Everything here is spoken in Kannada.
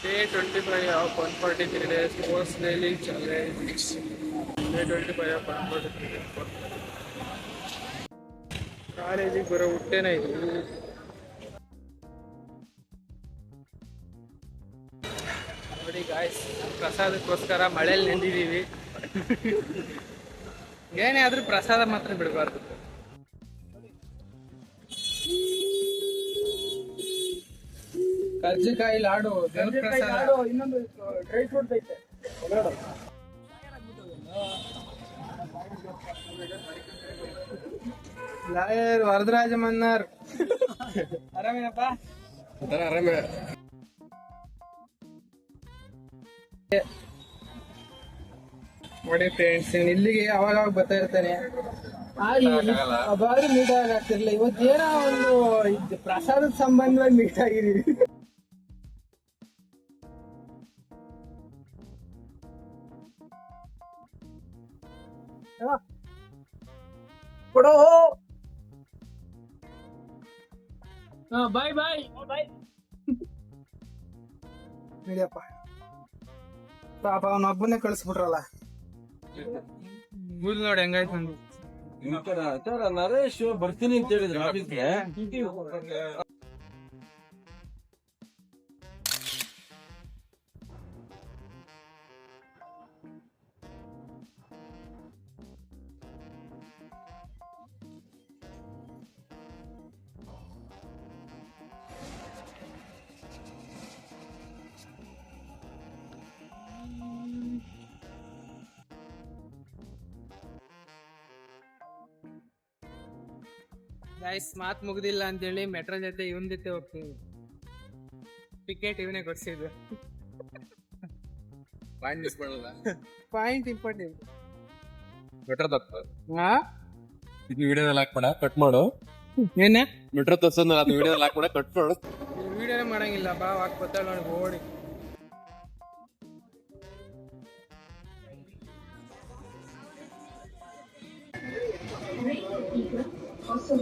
Day 25 of 143 days post daily challenge. Day 25 of 143 days. ಕಾಲೇಜಿಗೆ ಬರೋ ಹುಟ್ಟೇನೆ ಇದು. ನೋಡಿ ಗಾಯ್ಸ್, ಪ್ರಸಾದಕ್ಕೋಸ್ಕರ ಮಳೆಯಲ್ಲಿ ನೆಂದಿದ್ದೀವಿ. ಏನೇ ಆದ್ರೂ ಪ್ರಸಾದ ಮಾತ್ರ ಬಿಡಬಾರ್ದು. ಕರ್ಜಿಕಾಯಿ ಲಾಡು, ದೇವ್ರ ಪ್ರಸಾದ. ಇನ್ನೊಂದು ಡ್ರೈ ಫ್ರೂಟ್ ಐತೆ. ಲಾಯರ್ ವರದರಾಜ ಮನ್ನರ್ ಆರಾಮೇನಪ್ಪ? ಆರಾಮೇ. ನೋಡಿ ಫ್ರೆಂಡ್ಸ್, ಇಲ್ಲಿಗೆ ಅವಾಗ ಬರ್ತಾ ಇರ್ತಾನೆ. ಬಾರಿ ಮೀಟ್ ಆಗ್ತಿರ್ಲಿಲ್ಲ. ಇವತ್ತೇನೋ ಒಂದು ಪ್ರಸಾದದ ಸಂಬಂಧವಾಗಿ ಮೀಟ್ ಆಗಿದೀವಿ. ಕೊಡೋ. ಬಾಯ್ ಬಾಯ್ ಬಾಯ್. ನಡಿಯಪ್ಪ. ಪಾಪ ಅವನೊಬ್ಬನೇ ಕಳಿಸ್ಬಿಟ್ರಲ್ಲ. ಕೂಲ್ ನೋಡಿ ಹೆಂಗಾಯ್ತು ನಂದು. ನರೇಶ್ ಬರ್ತೀನಿ ಅಂತ ಹೇಳಿದ್ರು ಆಫೀಸ್ಗೆ. ಗೈಸ್, ಮಾತ್ ಮುಗ್ದಿಲ್ಲ ಅಂತೇಳಿ ಮೆಟ್ರೋ ಜೊತೆ ಇವನ್ ಜೊತೆ ಹೋಗ್ತೀವಿ. ಟಿಕೆಟ್ ಇವನೇ ಕೊಡ್ಸಿದ್ದು. Point important. ಮೆಟ್ರೋ ಇದು ವಿಡಿಯೋದಲ್ಲಿ ಹಾಕ್ಬೇಡ, ಕಟ್ ಮಾಡು. ಏನ ಮೆಟ್ರೋ ತೋರ್ಸೋದ್ ಅದು ವಿಡಿಯೋದಲ್ಲಿ ಹಾಕ್ಬೇಡ, ಕಟ್ ಮಾಡು. ವಿಡಿಯೋನೇ ಮಾಡಂಗಿಲ್ಲ. ಬಾ ಹಾಕ್ಬೋತಾಳ ನೋಡಿ ಓಡಿ. Also,